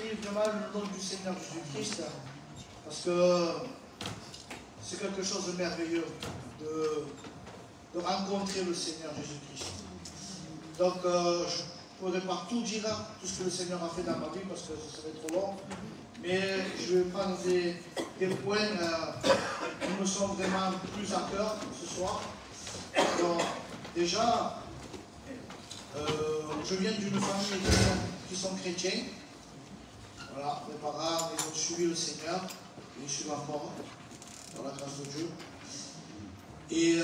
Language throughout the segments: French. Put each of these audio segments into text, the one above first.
bénis vraiment le nom du Seigneur Jésus-Christ, parce que c'est quelque chose de merveilleux de rencontrer le Seigneur Jésus-Christ. Donc, je ne pourrais pas tout dire, tout ce que le Seigneur a fait dans ma vie, parce que ce serait trop long, mais je vais prendre des points qui me sont vraiment plus à cœur ce soir. Alors, déjà, je viens d'une famille qui sont chrétiens. Voilà, mes parents, ils ont suivi le Seigneur, et ils suivent encore, dans la grâce de Dieu. Et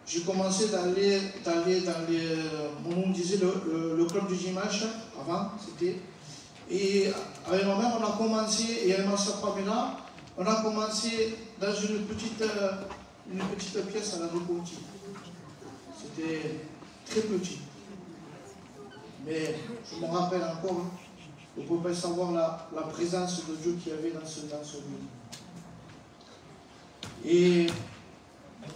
j'ai commencé d'aller dans les... Mon nom disait le club du dimanche, avant, c'était... Et avec ma mère, on a commencé, et avec ma soeur Pamela, on a commencé dans une petite pièce à la rue Conti. C'était très petit. Mais je me rappelle encore, vous ne pouvez pas savoir la présence de Dieu qu'il y avait dans ce lieu. Et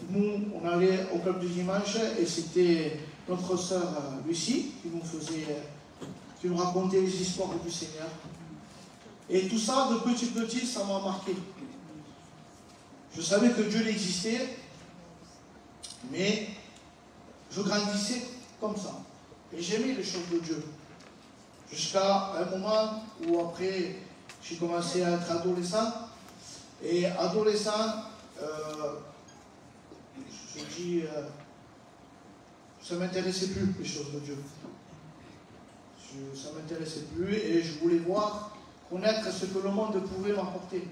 nous, on allait au club du dimanche, et c'était notre sœur Lucie qui nous racontait les histoires du Seigneur. Et tout ça, de petit, ça m'a marqué. Je savais que Dieu existait, mais je grandissais comme ça. Et j'aimais les choses de Dieu. Jusqu'à un moment où après, j'ai commencé à être adolescent. Et adolescent, je dis, ça ne m'intéressait plus, les choses de Dieu. Ça ne m'intéressait plus et je voulais connaître ce que le monde pouvait m'apporter.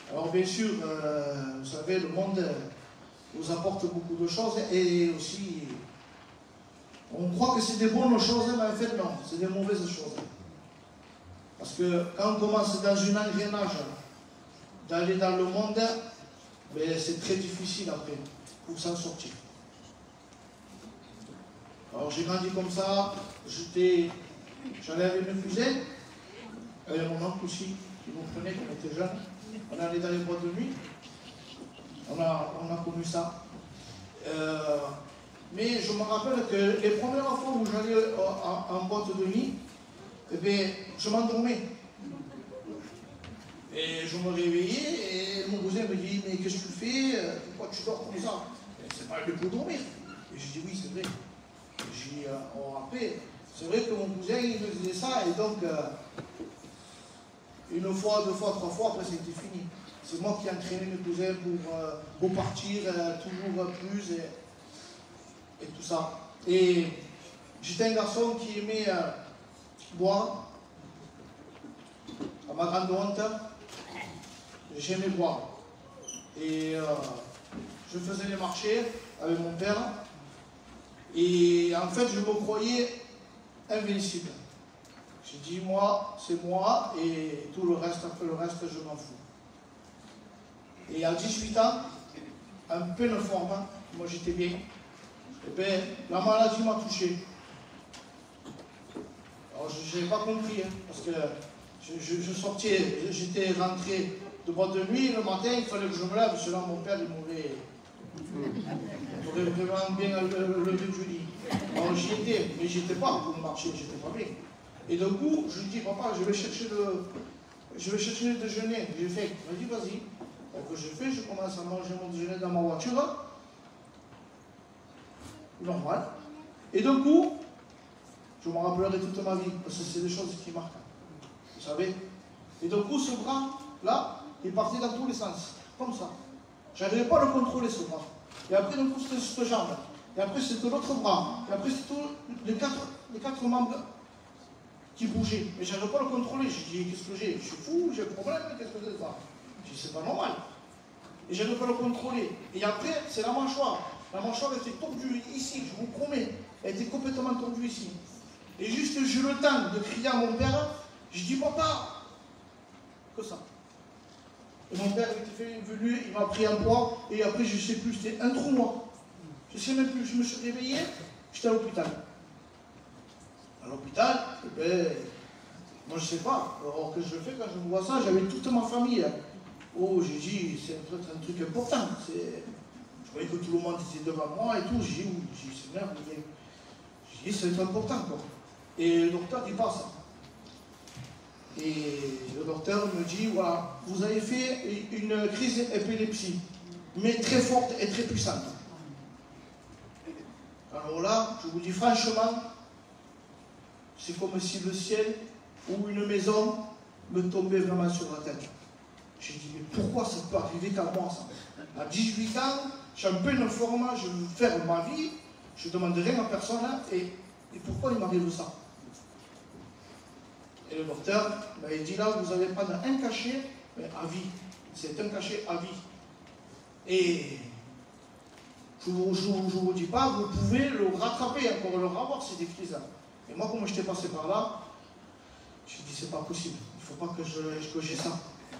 Alors bien sûr, vous savez, le monde nous apporte beaucoup de choses et aussi, on croit que c'est des bonnes choses, mais en fait non, c'est des mauvaises choses. Parce que quand on commence dans un engrenage d'aller dans le monde, ben, c'est très difficile après pour s'en sortir. Alors j'ai grandi comme ça, j'allais avec mes cousins, avec mon oncle aussi, qui nous prenait quand on était jeunes. On allait dans les boîtes de nuit, on a connu ça. Mais je me rappelle que les premières fois où j'allais en boîte de nuit, eh bien, je m'endormais. Et je me réveillais et mon cousin me dit, mais qu'est-ce que tu fais? Pourquoi tu dors comme ça? C'est pas le pour dormir. Et je dis, oui, c'est vrai. J'ai dit, après, c'est vrai que mon cousin, il me disait ça, et donc, une fois, deux fois, trois fois, après, c'était fini. C'est moi qui entraînais mes cousins pour partir toujours plus, et tout ça. Et j'étais un garçon qui aimait boire. À ma grande honte, j'aimais boire. Et je faisais les marchés avec mon père. Et en fait, je me croyais invincible. J'ai dit, moi, c'est moi, et tout le reste, après le reste, je m'en fous. Et à 18 ans, en pleine forme, moi j'étais bien, et bien, la maladie m'a touché. Alors, je n'ai pas compris, hein, parce que je sortais, j'étais rentré de boîte de nuit, le matin, il fallait que je me lève, sinon mon père, il m'aurait vraiment bien levé du lit. Alors j'y étais, mais j'étais pas pour marcher, j'étais pas bien. Et d'un coup, je lui dis, papa, je vais chercher le déjeuner. J'ai fait, il m'a dit, vas-y. Donc j'ai fait, je commence à manger mon déjeuner dans ma voiture. Normal. Et d'un coup, je me rappellerai toute ma vie, parce que c'est des choses qui marquent. Vous savez. Et d'un coup, ce bras, là, il partait dans tous les sens, comme ça. Je n'arrivais pas à le contrôler, ce bras. Et après, d'un coup, c'était cette jambe. Et après, c'était l'autre bras. Et après, c'était les quatre membres qui bougeaient. Mais je n'arrivais pas à le contrôler. Je dis, qu'est-ce que j'ai? Je suis fou, j'ai un problème, qu'est-ce que c'est ça? Je dis, c'est pas normal. Et je n'arrivais pas à le contrôler. Et après, c'est la mâchoire. La mâchoire était tordue ici, je vous promets. Elle était complètement tordue ici. Et juste, j'ai eu le temps de crier à mon père. Je dis, papa, que ça. Et mon père était venu, il m'a pris un poids, et après, je ne sais plus, c'était un trou noir. Je ne sais même plus, je me suis réveillé, j'étais à l'hôpital. À l'hôpital, eh ben, moi je ne sais pas. Alors que je fais quand je vois ça, j'avais toute ma famille. Oh, j'ai dit, c'est peut-être un truc important. Je voyais que tout le monde était devant moi et tout. J'ai dit, oui, c'est bien. J'ai dit, c'est important, quoi. Et le docteur dit pas ça. Et le docteur me dit, voilà, vous avez fait une crise d'épilepsie, mais très forte et très puissante. Alors là, je vous dis franchement, c'est comme si le ciel ou une maison me tombait vraiment sur la tête. J'ai dit, mais pourquoi ça peut arriver qu'à moi ça? À 18 ans, je suis en pleine forme, je veux faire ma vie, je ne demande rien à personne, et pourquoi il m'arrive ça? Et le docteur, ben, il dit là, vous allez prendre un cachet, mais à vie. C'est un cachet à vie. Et je ne vous dis pas, vous pouvez le rattraper, encore le revoir, c'est des crises. Et moi, comme j'étais passé par là, je dit, c'est pas possible. Il ne faut pas que j'ai ça.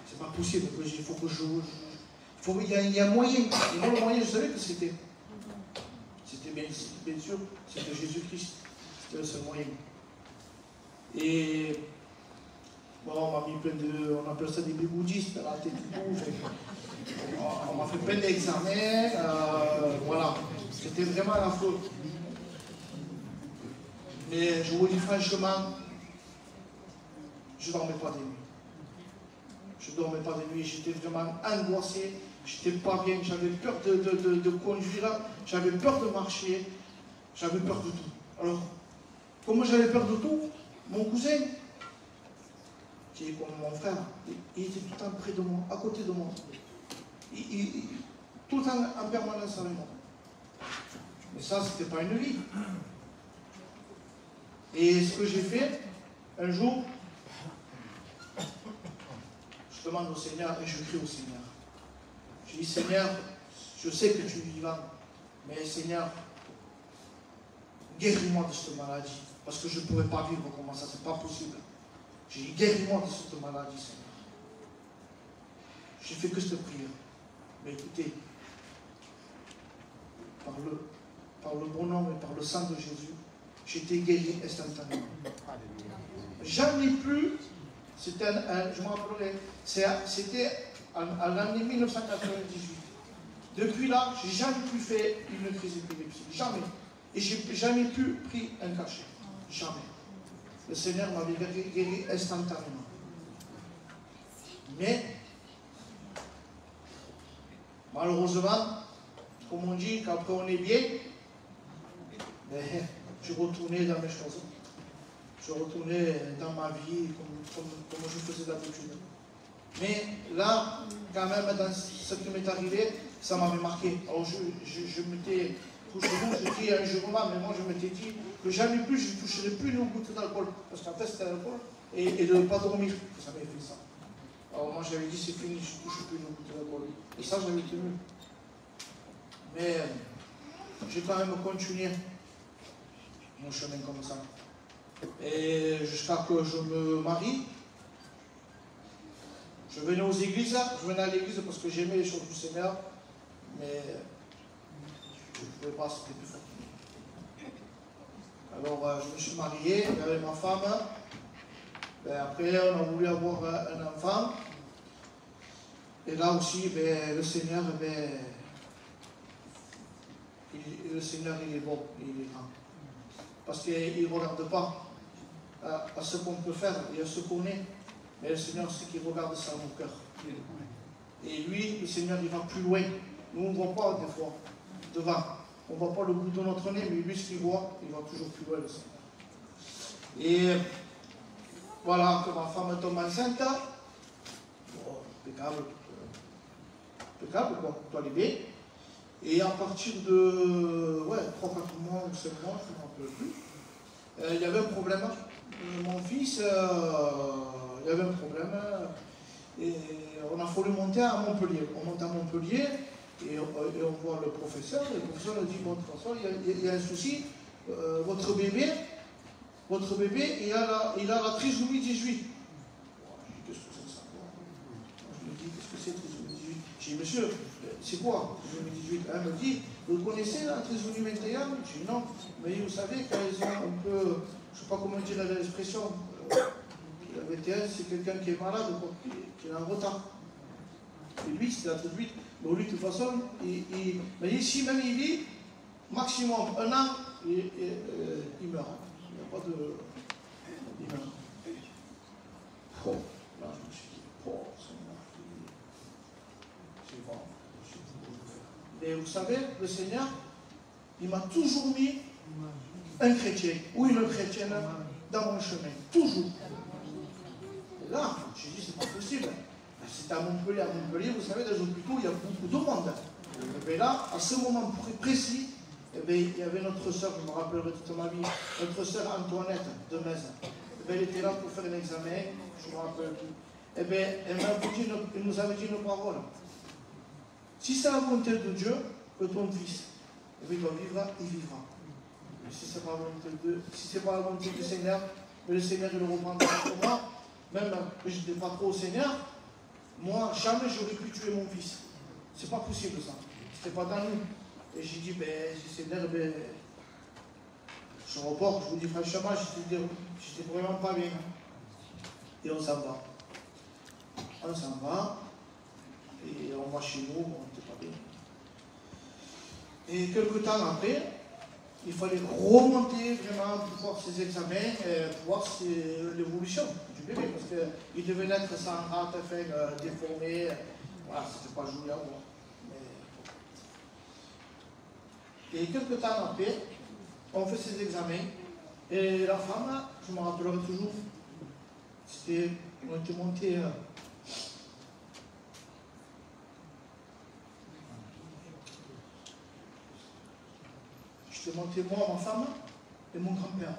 C'est pas possible. Il faut que il y a un moyen. Et moi, le moyen, je savais que c'était. C'était bien sûr, c'était Jésus-Christ. C'était le seul moyen. Et bon, on m'a mis plein de. On appelle ça des bouddhistes, la tête du tout. On m'a fait plein d'examens. Voilà. C'était vraiment la faute. Mais je vous dis franchement, je ne dormais pas des nuits. Je ne dormais pas des nuits, j'étais vraiment angoissé, j'étais pas bien, j'avais peur de conduire, j'avais peur de marcher, j'avais peur de tout. Alors, comment j'avais peur de tout, mon cousin, qui est comme mon frère, il était tout le temps près de moi, à côté de moi. Tout le temps en permanence avec moi. Mais ça, ce n'était pas une vie. Et ce que j'ai fait, un jour, je demande au Seigneur et je crie au Seigneur. Je dis, Seigneur, je sais que tu es vivant, mais Seigneur, guéris-moi de cette maladie, parce que je ne pourrais pas vivre comme ça, ce n'est pas possible. J'ai dit, guéris-moi de cette maladie, Seigneur. J'ai fait que cette prière. Mais écoutez, par le bon nom et par le sang de Jésus, j'étais guéri instantanément. Jamais plus, c'était je me rappellerai, c'était à l'année 1998. Depuis là, j'ai jamais plus fait une crise d'épilepsie. Jamais. Et j'ai jamais plus pris un cachet. Jamais. Le Seigneur m'avait guéri instantanément. Mais, malheureusement, comme on dit, qu'après on est bien, mais je retournais dans mes choses. Je retournais dans ma vie comme je faisais d'habitude. Mais là, quand même, dans ce qui m'est arrivé, ça m'avait marqué. Alors je m'étais couché, je dis un jour, mais moi je m'étais dit que jamais plus je ne toucherai plus une goutte d'alcool. Parce qu'en fait c'était l'alcool et de ne pas dormir. Ça m'avait fait ça. Alors moi j'avais dit c'est fini, je ne touche plus une goutte d'alcool. Et ça j'avais tenu. Mais j'ai quand même continué mon chemin comme ça. Et jusqu'à que je me marie, je venais aux églises, je venais à l'église parce que j'aimais les choses du Seigneur, mais je ne pouvais pas, c'était plus fort. Alors je me suis marié avec ma femme, après on a voulu avoir un enfant, et là aussi le Seigneur, le Seigneur il est bon, il est grand. Parce qu'il ne regarde pas à ce qu'on peut faire et à ce qu'on est. Mais le Seigneur, c'est qu'il regarde ça dans nos cœurs. Et lui, le Seigneur, il va plus loin. Nous, on ne voit pas des fois devant. On ne voit pas le bout de notre nez, mais lui, ce qu'il voit, il va toujours plus loin, le Seigneur. Et voilà, que ma femme tombe enceinte. Bon, impeccable. Impeccable, quoi. Toi, les bébés. Et à partir de 3-4 mois ou 5 mois, je ne me rappelle plus, il y avait un problème. Mon fils, il y avait un problème. Et on a fallu monter à Montpellier. On monte à Montpellier et on voit le professeur. Le professeur nous dit, bon, de toute façon, il y a un souci. Votre bébé, il a la trisomie 18. Qu'est-ce que c'est ça? Je me dis, qu'est-ce que c'est trisomie 18? J'ai dit, monsieur, c'est quoi trisomie 18? Elle me dit, vous connaissez la trisomie 21? J'ai dit, non. Mais vous savez, quand ils ont un peu, je ne sais pas comment dire l'expression, la 21, c'est quelqu'un qui est malade, qui est en retard. Et lui, c'est la 38. Mais lui, de toute façon, mais ici même, il vit maximum 1 an, il meurt. pas de. Oh, là, je me suis dit, oh, c'est bon. Et vous savez, le Seigneur, il m'a toujours mis un chrétien ou une chrétienne dans mon chemin. Toujours. Et là, j'ai dit, c'est pas possible. C'était à Montpellier, vous savez, dans les hôpitaux, il y a beaucoup de monde. Et bien là, à ce moment précis, eh bien, il y avait notre soeur, je me rappellerai toute ma vie, notre soeur Antoinette de Metz. Eh bien, elle était là pour faire un examen, je me rappelle plus. Eh bien, elle nous avait dit une parole. Si c'est la volonté de Dieu, que ton fils doit vivre, il vivra. Et si ce n'est pas la volonté du Seigneur, mais le Seigneur il le reprendra pour moi, même que je n'étais pas trop au Seigneur, moi, jamais j'aurais pu tuer mon fils. C'est pas possible ça. C'était pas dans nous. Et j'ai dit, Seigneur, je reporte, je vous dis franchement, j'étais vraiment pas bien. Et on s'en va. On s'en va. Et on va chez nous, on n'était pas bien. Et quelques temps après, il fallait remonter vraiment pour voir ses examens, pour voir l'évolution du bébé, parce qu'il devait naître sans rate, déformé. Voilà, c'était pas joli à voir. Et quelques temps après, on fait ses examens, et la femme, je me rappellerai toujours, on était monté. J'étais monté moi, ma femme et mon grand-père.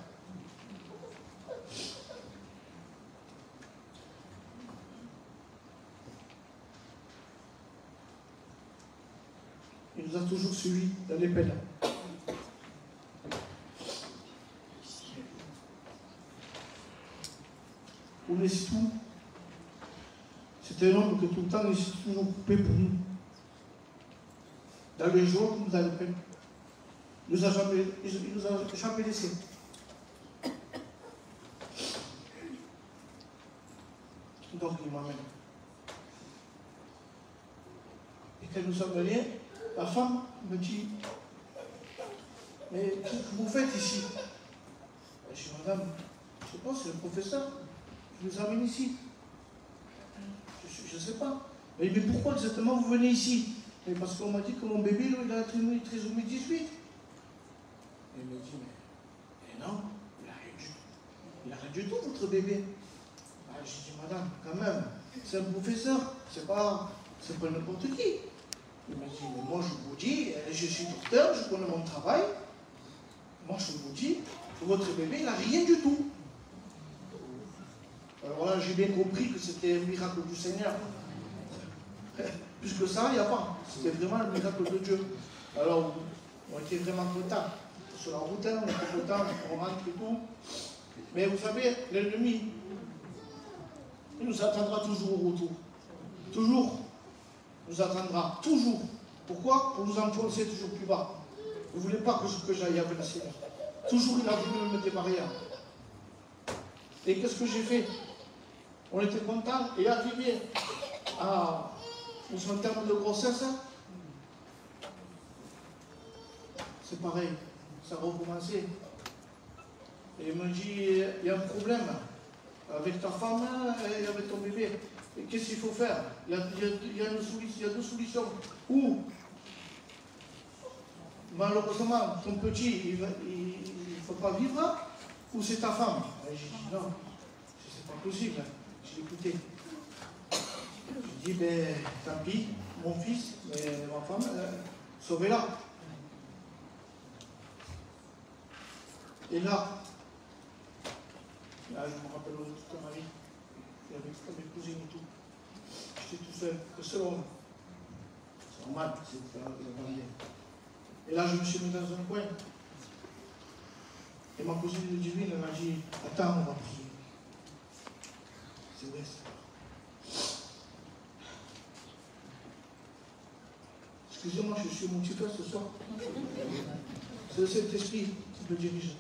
Il nous a toujours suivis dans les peines. On laisse tout. C'était un homme que tout le temps il s'est toujours coupé pour nous. Dans les jours, comme dans les peines. Il nous a jamais laissé. Donc il m'amène. Et quand nous sommes venus, la femme me dit, mais qu'est-ce que vous faites ici? Je dis, madame, je ne sais pas, c'est le professeur qui nous amène ici. Je ne sais pas. Mais pourquoi exactement vous venez ici? Mais parce qu'on m'a dit que mon bébé, il a la trisomie 18. Il me dit, mais non, il n'a rien du tout. Il n'a rien du tout, votre bébé. Je dis, madame, quand même, c'est un professeur, c'est pas n'importe qui. Il m'a dit, mais moi je vous dis, je suis docteur, je connais mon travail. Moi je vous dis, que votre bébé, il n'a rien du tout. Alors là, j'ai bien compris que c'était un miracle du Seigneur. Plus que ça, il n'y a pas. C'était vraiment le miracle de Dieu. Alors, on était vraiment contents. Sur la route, on était contents, on rentre et tout. Mais vous savez, l'ennemi, il nous attendra toujours au retour. Toujours. Il nous attendra. Toujours. Pourquoi? Pour nous enfoncer toujours plus bas. Vous ne voulez pas que j'aille avec le Seigneur. Toujours, il a voulu me mettre des barrières. Et qu'est-ce que j'ai fait? On était contents. Et arrivé à son terme de grossesse, c'est pareil. Ça a recommencé. Et il me dit, il y a un problème avec ta femme et avec ton bébé. Et qu'est-ce qu'il faut faire? Il y a deux solutions. Ou, malheureusement, ton petit, il ne faut pas vivre, ou c'est ta femme. Et j'ai dit, non, c'est pas possible. J'ai écouté. J'ai dit, tant pis, mon fils, ma femme, sauvez-la. Et là, je me rappelle toute ma vie, avec mes cousines et tout. J'étais tout seul, que seul homme. C'est normal, c'est pas bien. Et là, je me suis mis dans un coin. Et ma cousine divine, elle m'a dit, attends, on va prier. C'est vrai, ça. Excusez-moi, je suis mon petit frère ce soir. C'est le Saint-Esprit qui me dirige.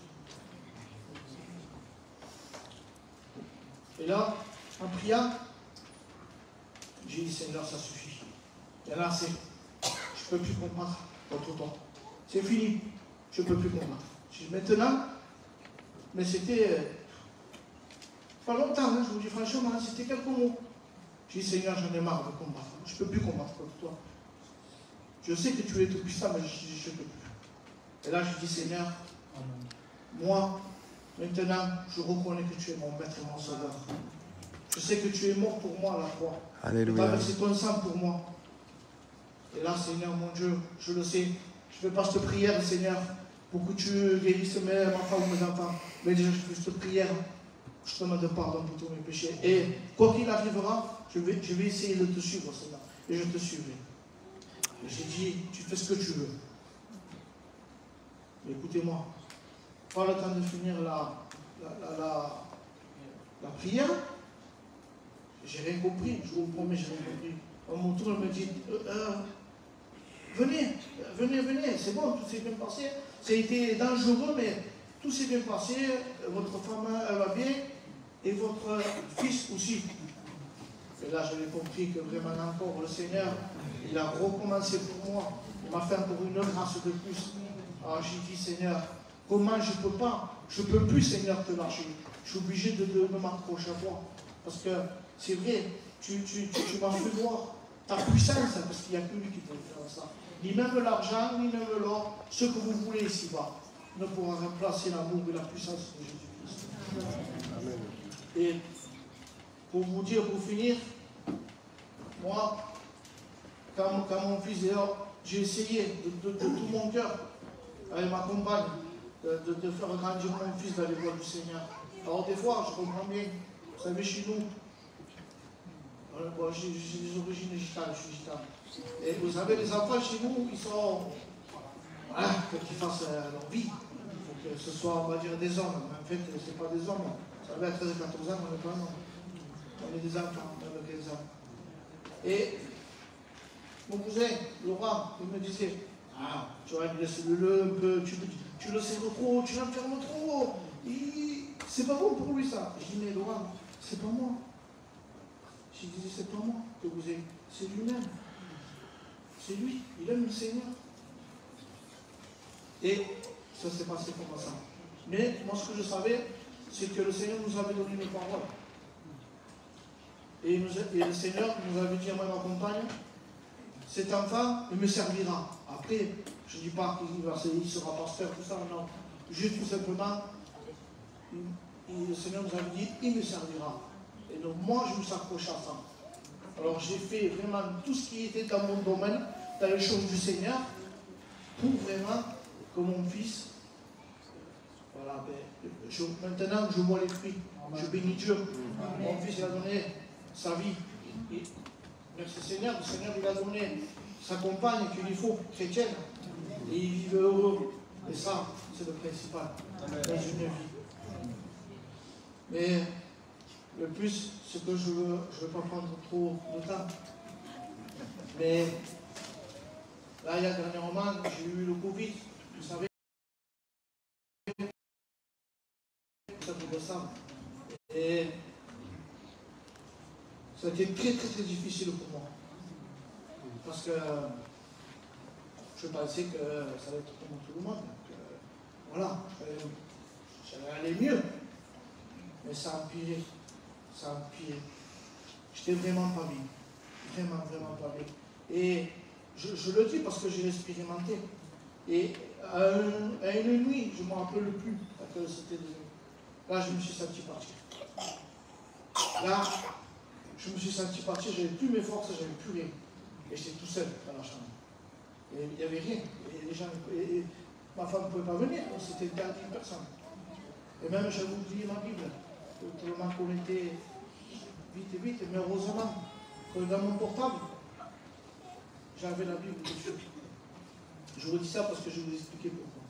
Et là, en priant, j'ai dit, Seigneur, ça suffit. Et là, je ne peux plus comprendre votre temps. C'est fini. Je ne peux plus comprendre. J'ai dit, maintenant, Mais c'était pas longtemps, hein, je vous dis franchement, hein, c'était quelques mots. J'ai dit, Seigneur, j'en ai marre de combattre. Je ne peux plus combattre contre toi. Je sais que tu es tout puissant, mais je ne peux plus. Et là, je dis, Seigneur, moi, maintenant, je reconnais que tu es mon maître et mon sauveur. Je sais que tu es mort pour moi à la croix. Alléluia. Tu as versé ton sang pour moi. Et là, Seigneur, mon Dieu, je le sais. Je fais pas cette prière, Seigneur, pour que tu guérisses ma femme ou mes enfants. Mais déjà, je fais cette prière. Je te demande pardon pour tous mes péchés. Et quoi qu'il arrivera, je vais essayer de te suivre, Seigneur. Et je te suivrai. Et j'ai dit, tu fais ce que tu veux. Mais écoutez-moi. Pas le temps de finir la prière. J'ai rien compris. Je vous promets, j'ai rien compris. À mon tour, elle me dit, venez. C'est bon, tout s'est bien passé. Ça a été dangereux, mais tout s'est bien passé. Votre femme, elle va bien. Et votre fils aussi. Et là, j'avais compris que vraiment encore, le Seigneur, il a recommencé pour moi. Il m'a fait encore une grâce de plus. Alors j'ai dit, Seigneur, comment je ne peux pas? Je ne peux plus, Seigneur, te lâcher. Je suis obligé de m'accrocher à toi. Parce que c'est vrai, tu m'as fait voir ta puissance, parce qu'il n'y a que lui qui peut faire ça. Ni même l'argent, ni même l'or, ce que vous voulez ici-bas, ne pourra remplacer l'amour et la puissance de Jésus-Christ. Amen. Et pour vous dire, pour finir, moi, quand mon fils est là, j'ai essayé de tout mon cœur, avec ma compagne, de faire grandir mon fils dans les voies du Seigneur. Alors des fois, je comprends bien, vous savez, chez nous, j'ai des origines gitanes, je suis gitan. Et vous savez, les enfants chez nous, ils sont, voilà, faut qu'ils fassent leur vie. Il faut que ce soit, on va dire, des hommes. Mais en fait, ce n'est pas des hommes. Vous savez, à 13 et 14 ans, on n'est pas un homme. On est des enfants, on est des hommes. Et mon cousin, Laurent, il me disait, ah, tu vois, laisse-le un peu, tu le serres trop, tu l'enfermes trop. C'est pas bon pour lui ça. Je dis, mais Laurent, c'est pas moi. Je disais, c'est pas moi que vous aimez, c'est lui-même. C'est lui, il aime le Seigneur. Et ça s'est passé comme ça. Mais moi, ce que je savais, c'est que le Seigneur nous avait donné une parole. Et le Seigneur nous avait dit à ma compagne, cet enfant, il me servira. Après, je ne dis pas qu'il sera pasteur, tout ça, non. Juste tout simplement, le Seigneur nous avait dit, il me servira. Et donc moi, je me suis accroché à ça. Alors j'ai fait vraiment tout ce qui était dans mon domaine, dans les choses du Seigneur, pour vraiment que mon fils, voilà, maintenant je vois les fruits. Je bénis Dieu. Mon fils il a donné sa vie. Et, merci Seigneur, le Seigneur il a donné sa compagne qu'il lui faut, chrétienne. Et il vit heureux. Et ça, c'est le principal dans une vie. Mais le plus, c'est que je ne veux pas prendre trop de temps. Mais là, il y a dernièrement, j'ai eu le Covid, vous savez, ça vous ressemble. Et ça a été très difficile pour moi. Parce que je pensais que ça allait être comme tout le monde. Voilà, ça allait aller mieux. Mais ça a empiré. Ça a empiré. J'étais vraiment pas bien. Vraiment pas bien. Et je le dis parce que j'ai expérimenté. Et à une nuit, je ne me rappelle plus à quelle c'était de nuit. Là, je me suis senti partir. Là, je me suis senti partir, j'avais plus mes forces, j'avais plus rien. Et j'étais tout seul dans la chambre. Et il n'y avait rien. Et les gens, ma femme ne pouvait pas venir, c'était interdit une personne. Et même j'avais oublié ma Bible. Tellement qu'on était vite, mais heureusement que dans mon portable, j'avais la Bible dessus. Je vous dis ça parce que je vais vous expliquer pourquoi.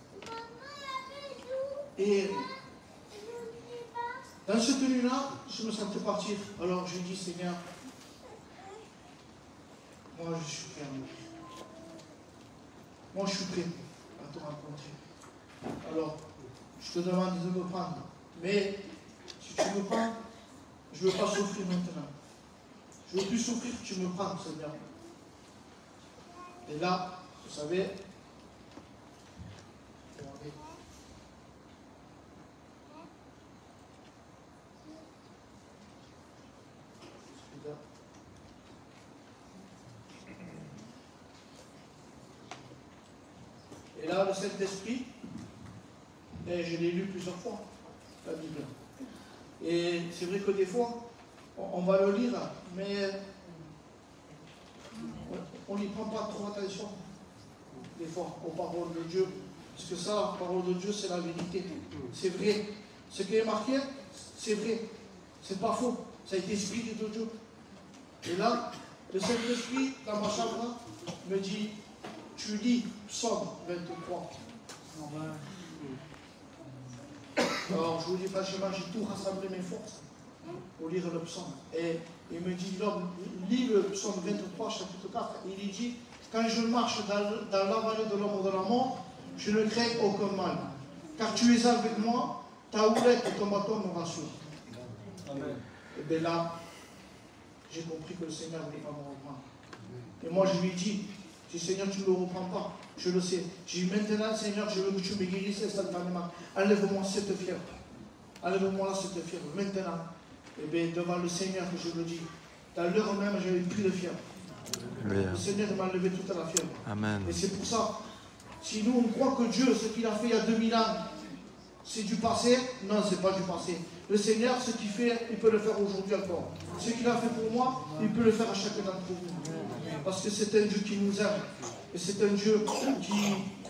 Et dans cette nuit-là, je me sentais partir. Alors je dis, Seigneur, moi je suis prêt à mourir. Moi je suis prêt à te rencontrer. Alors, je te demande de me prendre. Mais si tu me prends, je ne veux pas souffrir maintenant. Je ne veux plus souffrir, tu me prends, Seigneur. Et là, vous savez, là, le Saint-Esprit, et je l'ai lu plusieurs fois, la Bible. Et c'est vrai que des fois, on va le lire, mais on n'y prend pas trop attention, des fois, aux paroles de Dieu. Parce que ça, la parole de Dieu, c'est la vérité. C'est vrai. Ce qui est marqué, c'est vrai. C'est pas faux. Ça a été expliqué de Dieu. Et là, le Saint-Esprit, dans ma chambre, me dit, tu lis Psaume 23. Alors, je vous dis franchement, j'ai tout rassemblé mes forces pour lire le psaume. Et il me dit, l'homme, lis le psaume 23, chapitre 4. Et il dit, quand je marche dans la vallée de l'ombre de la mort, je ne crains aucun mal. Car tu es avec moi, ta houlette et ton bâton me rassurent. Et bien là, j'ai compris que le Seigneur ne voulait pas me reprendre. Et moi, je lui dis, Seigneur, tu ne le reprends pas. Je le sais. J'ai dit, maintenant, Seigneur, je veux que tu me guérisses instantanément. Enlève-moi cette fièvre. Enlève-moi cette fièvre. Maintenant. Et bien, devant le Seigneur, que je le dis, dans l'heure même, j'avais plus de fièvre. Le Seigneur m'a enlevé toute la fièvre. Amen. Et c'est pour ça, si nous, on croit que Dieu, ce qu'il a fait il y a 2000 ans, c'est du passé, non, c'est pas du passé. Le Seigneur, ce qu'il fait, il peut le faire aujourd'hui encore. Ce qu'il a fait pour moi, il peut le faire à chacun d'entre vous. Parce que c'est un Dieu qui nous aime. Et c'est un Dieu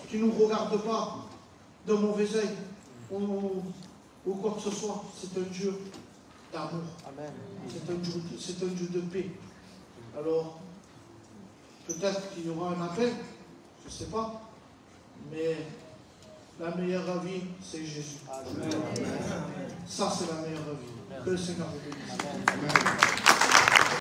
qui ne nous regarde pas d'un mauvais œil ou quoi que ce soit. C'est un Dieu d'amour. C'est un Dieu de paix. Alors, peut-être qu'il y aura un appel, je ne sais pas, mais la meilleure vie, c'est Jésus. Amen. Ça, c'est la meilleure vie. Que le Seigneur vous bénisse.